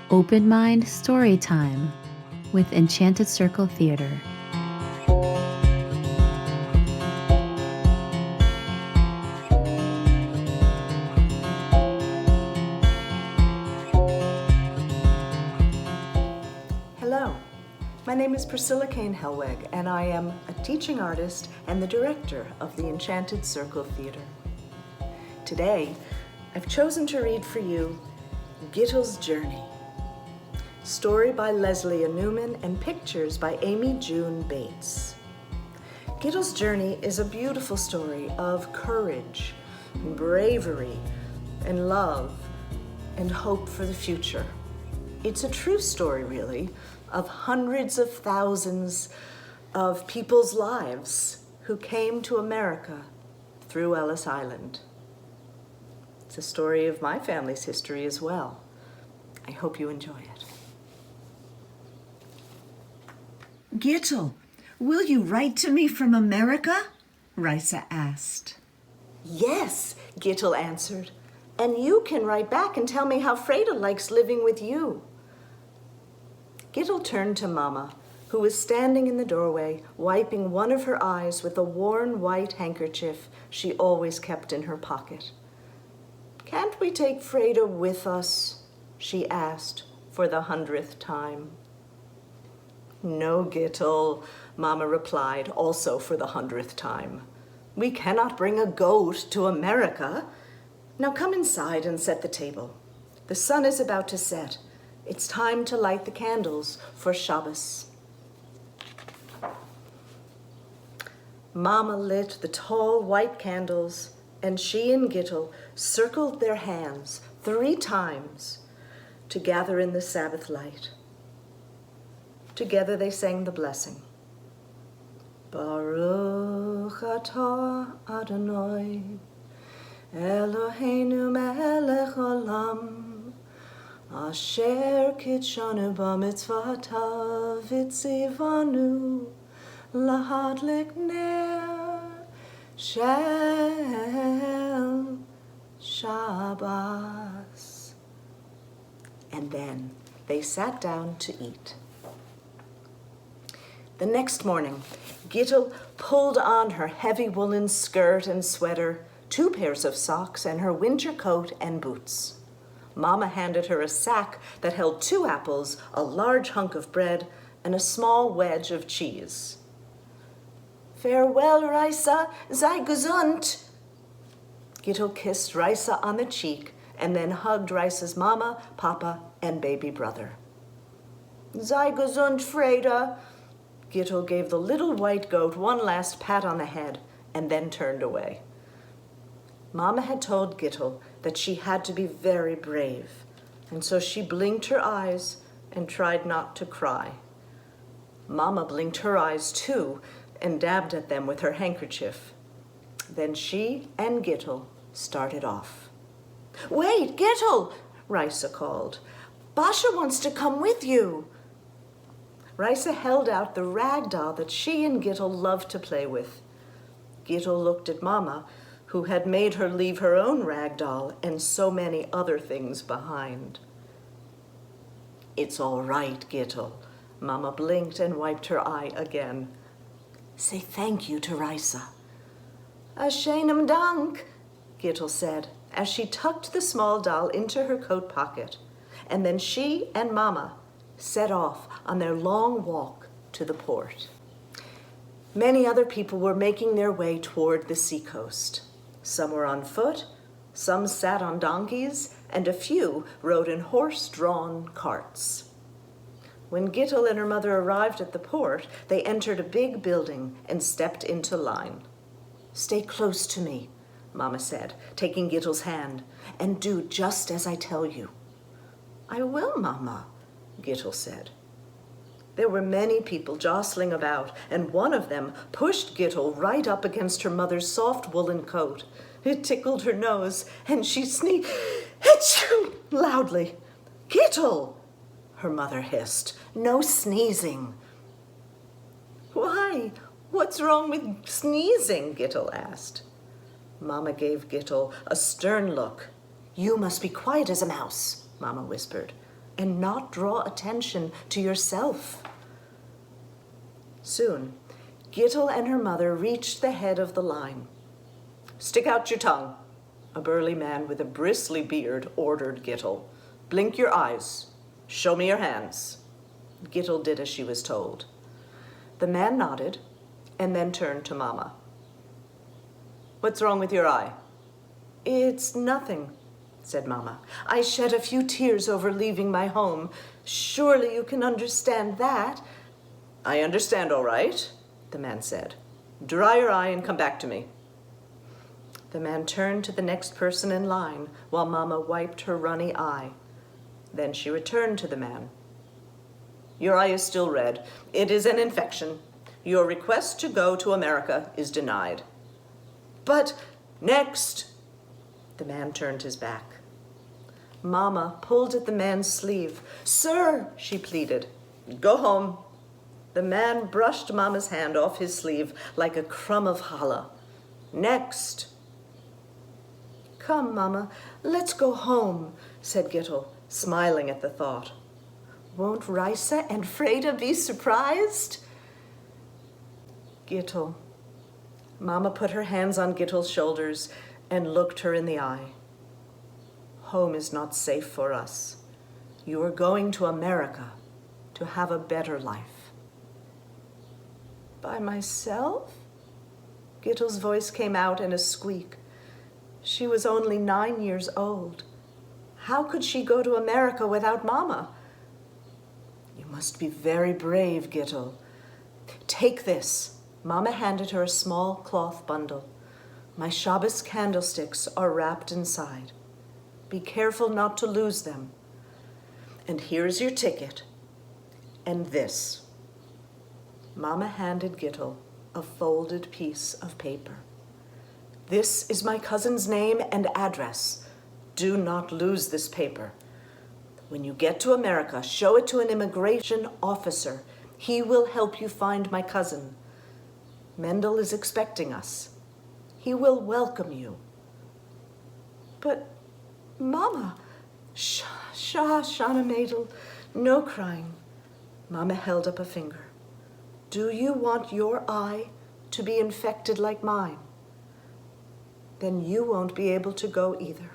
Open Mind Storytime with Enchanted Circle Theater. Hello, my name is Priscilla Kane Hellweg, and I am a teaching artist and the director of the Enchanted Circle Theater. Today, I've chosen to read for you Gittle's Journey, story by Lesléa Newman and pictures by Amy June Bates. Gittle's Journey is a beautiful story of courage, and bravery, and love, and hope for the future. It's a true story, really, of hundreds of thousands of people's lives who came to America through Ellis Island. It's a story of my family's history as well. I hope you enjoy it. Gittle, will you write to me from America? Risa asked. Yes, Gittle answered. And you can write back and tell me how Freda likes living with you. Gittle turned to Mama, who was standing in the doorway, wiping one of her eyes with a worn white handkerchief she always kept in her pocket. Can't we take Freda with us? She asked for the 100th time. No, Gittle, Mama replied, also for the 100th time. We cannot bring a goat to America. Now come inside and set the table. The sun is about to set. It's time to light the candles for Shabbos. Mama lit the tall white candles, and she and Gittle circled their hands 3 times to gather in the Sabbath light. Together they sang the blessing. Baruch atah Adonai, Eloheinu melech olam, asher kitshanu b'mitzvotav v'tzivanu lahadlik ner shel Shabbos. And then they sat down to eat. The next morning, Gittle pulled on her heavy woolen skirt and sweater, 2 pairs of socks, and her winter coat and boots. Mama handed her a sack that held 2 apples, a large hunk of bread, and a small wedge of cheese. Farewell, Risa, sei gesund. Gittle kissed Risa on the cheek and then hugged Risa's mama, papa, and baby brother. Sei gesund, Freda. Gittle gave the little white goat one last pat on the head and then turned away. Mama had told Gittle that she had to be very brave, and so she blinked her eyes and tried not to cry. Mama blinked her eyes too and dabbed at them with her handkerchief. Then she and Gittle started off. Wait, Gittle, Risa called. Basha wants to come with you. Risa held out the rag doll that she and Gittle loved to play with. Gittle looked at Mama, who had made her leave her own rag doll and so many other things behind. It's all right, Gittle. Mama blinked and wiped her eye again. Say thank you to Risa. Ashenim dank, Gittle said, as she tucked the small doll into her coat pocket. And then she and Mama set off on their long walk to the port. Many other people were making their way toward the seacoast. Some were on foot, some sat on donkeys, and a few rode in horse-drawn carts. When Gittle and her mother arrived at the port, they entered a big building and stepped into line. Stay close to me, Mama said, taking Gittle's hand, and do just as I tell you. I will, Mama, Gittle said. There were many people jostling about, and one of them pushed Gittle right up against her mother's soft woolen coat. It tickled her nose, and she sneezed loudly. Gittle, her mother hissed. No sneezing. Why? What's wrong with sneezing? Gittle asked. Mama gave Gittle a stern look. You must be quiet as a mouse, Mama whispered. and not draw attention to yourself. Soon, Gittel and her mother reached the head of the line. "Stick out your tongue," a burly man with a bristly beard ordered Gittel. "Blink your eyes. Show me your hands." Gittel did as she was told. The man nodded and then turned to Mama. "What's wrong with your eye?" "It's nothing," said Mama. "I shed a few tears over leaving my home. Surely you can understand that." "I understand all right," the man said. "Dry your eye and come back to me." The man turned to the next person in line while Mama wiped her runny eye. Then she returned to the man. "Your eye is still red. It is an infection. Your request to go to America is denied." "But next!" The man turned his back. Mama pulled at the man's sleeve. "Sir," she pleaded. "Go home." The man brushed Mama's hand off his sleeve like a crumb of challah. "Next!" "Come, Mama, let's go home," said Gittel, smiling at the thought. "Won't Risa and Freda be surprised?" "Gittel." Mama put her hands on Gittel's shoulders and looked her in the eye. "Home is not safe for us. You are going to America to have a better life." "By myself?" Gittel's voice came out in a squeak. She was only 9 years old. How could she go to America without Mama? "You must be very brave, Gittel. Take this." Mama handed her a small cloth bundle. "My Shabbos candlesticks are wrapped inside. Be careful not to lose them. And here's your ticket. And this." Mama handed Gittel a folded piece of paper. "This is my cousin's name and address. Do not lose this paper. When you get to America, show it to an immigration officer. He will help you find my cousin. Mendel is expecting us. He will welcome you." "But, Mama," Shana Mädel, no crying. Mama held up a finger. "Do you want your eye to be infected like mine? Then you won't be able to go either."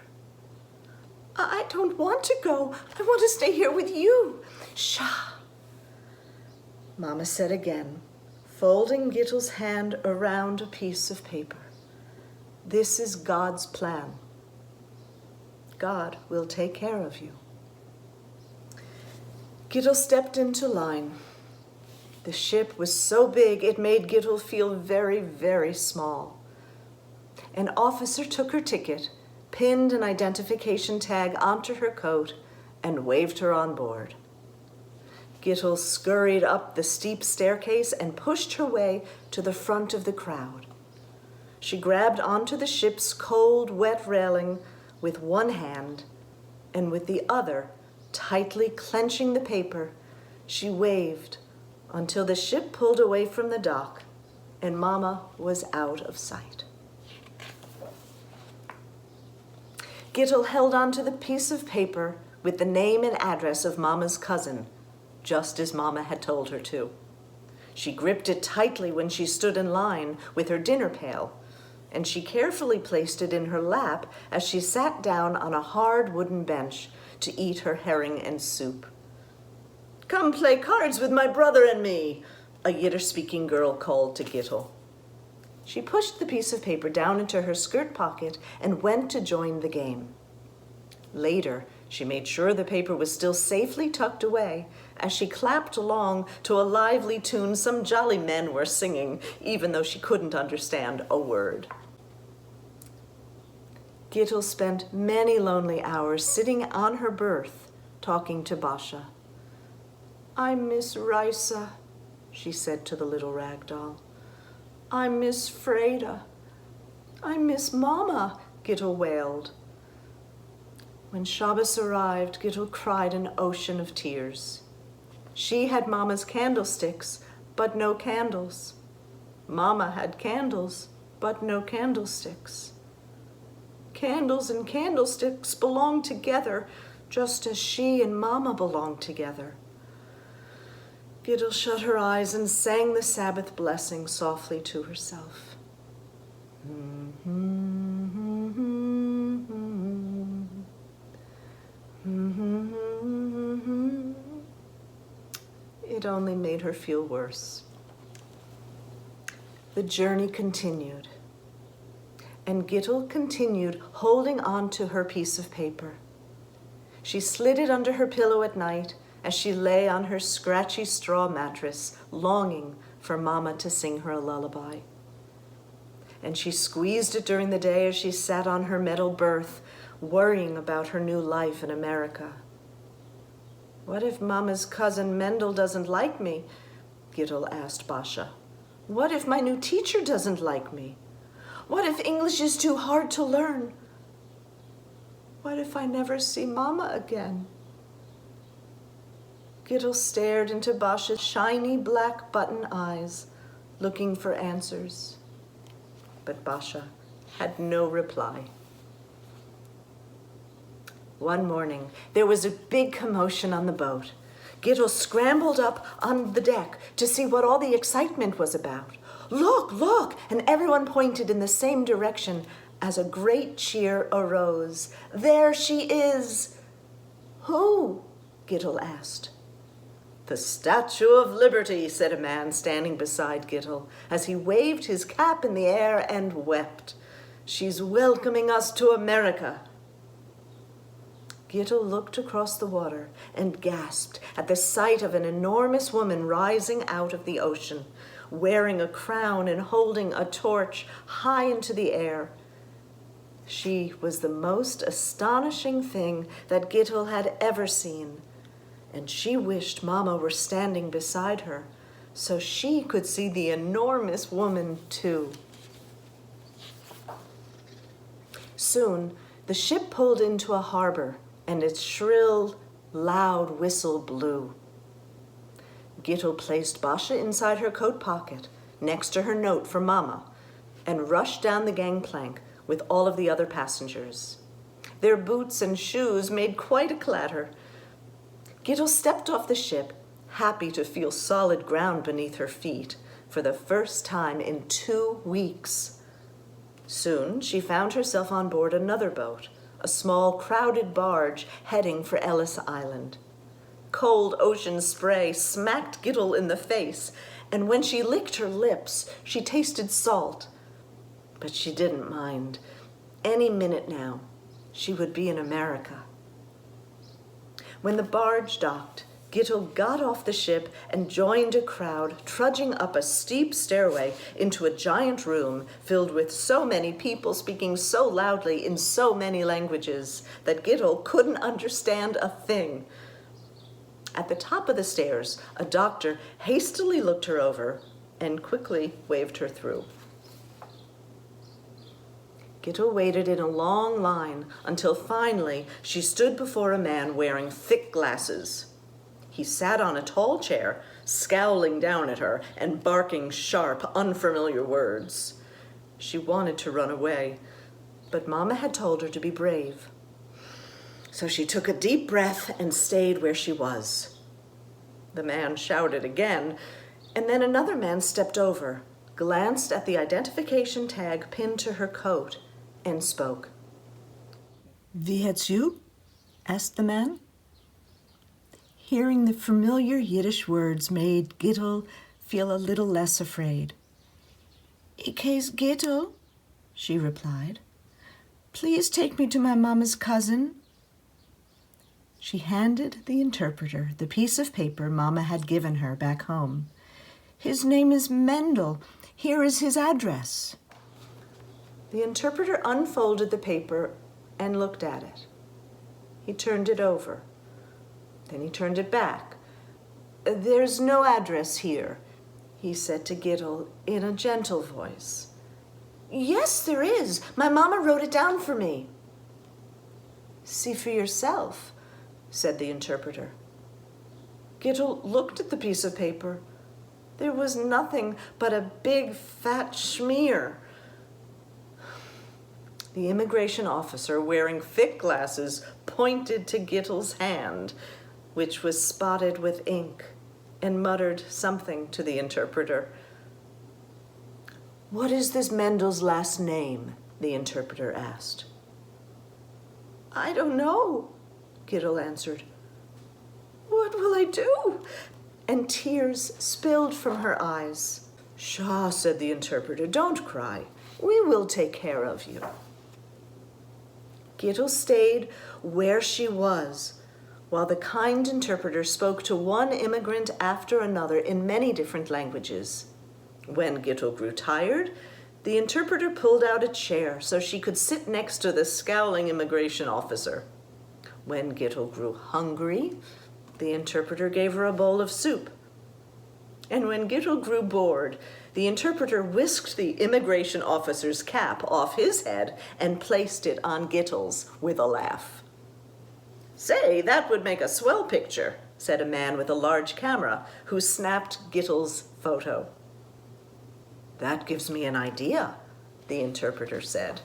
"I don't want to go. I want to stay here with you." "Shah," Mama said again, folding Gittel's hand around a piece of paper. "This is God's plan. God will take care of you." Gittel stepped into line. The ship was so big it made Gittel feel very, very small. An officer took her ticket, pinned an identification tag onto her coat, and waved her on board. Gittel scurried up the steep staircase and pushed her way to the front of the crowd. She grabbed onto the ship's cold, wet railing with one hand, and with the other, tightly clenching the paper, she waved until the ship pulled away from the dock and Mama was out of sight. Gittel held onto the piece of paper with the name and address of Mama's cousin, just as Mama had told her to. She gripped it tightly when she stood in line with her dinner pail, and she carefully placed it in her lap as she sat down on a hard wooden bench to eat her herring and soup. "Come play cards with my brother and me," a Yiddish-speaking girl called to Gittel. She pushed the piece of paper down into her skirt pocket and went to join the game. Later, she made sure the paper was still safely tucked away as she clapped along to a lively tune some jolly men were singing, even though she couldn't understand a word. Gittel spent many lonely hours sitting on her berth, talking to Basha. "I miss Risa," she said to the little rag doll. "I miss Freda. I miss Mama," Gittel wailed. When Shabbos arrived, Gittel cried an ocean of tears. She had Mama's candlesticks, but no candles. Mama had candles, but no candlesticks. Candles and candlesticks belong together, just as she and Mama belonged together. Gittel shut her eyes and sang the Sabbath blessing softly to herself. It only made her feel worse. The journey continued, and Gittel continued holding on to her piece of paper. She slid it under her pillow at night as she lay on her scratchy straw mattress, longing for Mama to sing her a lullaby. And she squeezed it during the day as she sat on her metal berth, worrying about her new life in America. What if Mama's cousin Mendel doesn't like me? Gittel asked Basha. What if my new teacher doesn't like me? What if English is too hard to learn? What if I never see Mama again? Gittel stared into Basha's shiny black button eyes, looking for answers. But Basha had no reply. One morning, there was a big commotion on the boat. Gittel scrambled up on the deck to see what all the excitement was about. Look, look! And everyone pointed in the same direction as a great cheer arose. There she is! Who? Gittel asked. The Statue of Liberty, said a man standing beside Gittel as he waved his cap in the air and wept. She's welcoming us to America. Gittel looked across the water and gasped at the sight of an enormous woman rising out of the ocean, wearing a crown and holding a torch high into the air. She was the most astonishing thing that Gittel had ever seen, and she wished Mama were standing beside her so she could see the enormous woman too. Soon, the ship pulled into a harbor, and its shrill, loud whistle blew. Gittel placed Basha inside her coat pocket, next to her note for Mama, and rushed down the gangplank with all of the other passengers. Their boots and shoes made quite a clatter. Gittel stepped off the ship, happy to feel solid ground beneath her feet for the first time in 2 weeks. Soon, she found herself on board another boat, a small, crowded barge heading for Ellis Island. Cold ocean spray smacked Gittel in the face, and when she licked her lips, she tasted salt. But she didn't mind. Any minute now, she would be in America. When the barge docked, Gittel got off the ship and joined a crowd trudging up a steep stairway into a giant room filled with so many people speaking so loudly in so many languages that Gittel couldn't understand a thing. At the top of the stairs, a doctor hastily looked her over and quickly waved her through. Gittel waited in a long line until finally she stood before a man wearing thick glasses. He sat on a tall chair, scowling down at her and barking sharp, unfamiliar words. She wanted to run away, but Mama had told her to be brave. So she took a deep breath and stayed where she was. The man shouted again, and then another man stepped over, glanced at the identification tag pinned to her coat, and spoke. Wie heet's you? Asked the man. Hearing the familiar Yiddish words made Gittel feel a little less afraid. Ik hees Gittel, she replied. Please take me to my mama's cousin. She handed the interpreter the piece of paper Mama had given her back home. His name is Mendel. Here is his address. The interpreter unfolded the paper and looked at it. He turned it over. Then he turned it back. There's no address here, he said to Gittel in a gentle voice. Yes, there is. My mama wrote it down for me. See for yourself, said the interpreter. Gittel looked at the piece of paper. There was nothing but a big fat smear. The immigration officer, wearing thick glasses, pointed to Gittle's hand, which was spotted with ink, and muttered something to the interpreter. "What is this Mendel's last name?" the interpreter asked. "I don't know," Gittle answered. "What will I do?" And tears spilled from her eyes. "Pshaw," said the interpreter, "don't cry. We will take care of you." Gittle stayed where she was, while the kind interpreter spoke to one immigrant after another in many different languages. When Gittle grew tired, the interpreter pulled out a chair so she could sit next to the scowling immigration officer. When Gittle grew hungry, the interpreter gave her a bowl of soup. And when Gittle grew bored, the interpreter whisked the immigration officer's cap off his head and placed it on Gittle's with a laugh. "Say, that would make a swell picture," said a man with a large camera who snapped Gittle's photo. "That gives me an idea," the interpreter said.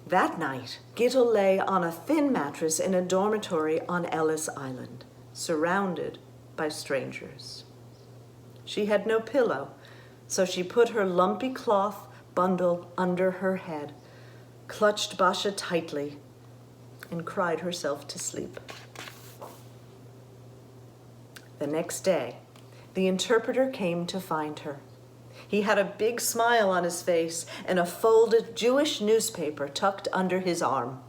That night, Gittle lay on a thin mattress in a dormitory on Ellis Island, surrounded by strangers. She had no pillow, so she put her lumpy cloth bundle under her head, clutched Basha tightly, and cried herself to sleep. The next day, the interpreter came to find her. He had a big smile on his face and a folded Jewish newspaper tucked under his arm.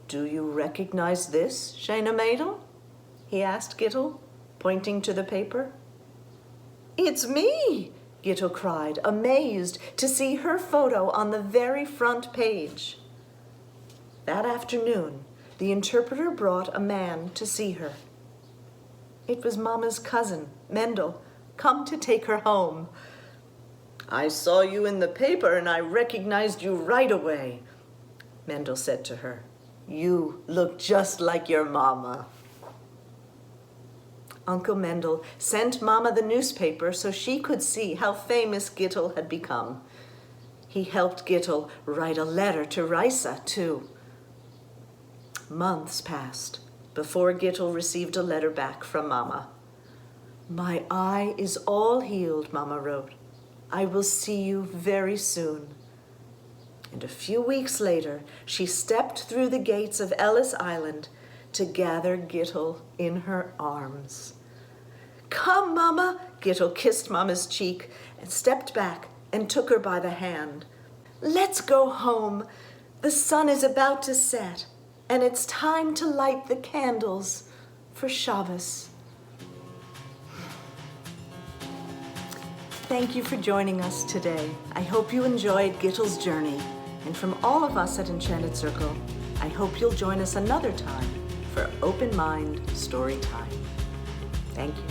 "Do you recognize this, Shana Mädel?" he asked Gittle, pointing to the paper. "It's me!" Gittle cried, amazed to see her photo on the very front page. That afternoon, the interpreter brought a man to see her. It was Mama's cousin, Mendel, come to take her home. "I saw you in the paper and I recognized you right away," Mendel said to her. "You look just like your mama." Uncle Mendel sent Mama the newspaper so she could see how famous Gittle had become. He helped Gittle write a letter to Reisa, too. Months passed before Gittle received a letter back from Mama. "My eye is all healed," Mama wrote. "I will see you very soon." And a few weeks later, she stepped through the gates of Ellis Island to gather Gittle in her arms. "Come, Mama!" Gittle kissed Mama's cheek and stepped back and took her by the hand. "Let's go home. The sun is about to set, and it's time to light the candles for Shabbos." Thank you for joining us today. I hope you enjoyed Gittle's journey. And from all of us at Enchanted Circle, I hope you'll join us another time for Open Mind Storytime. Thank you.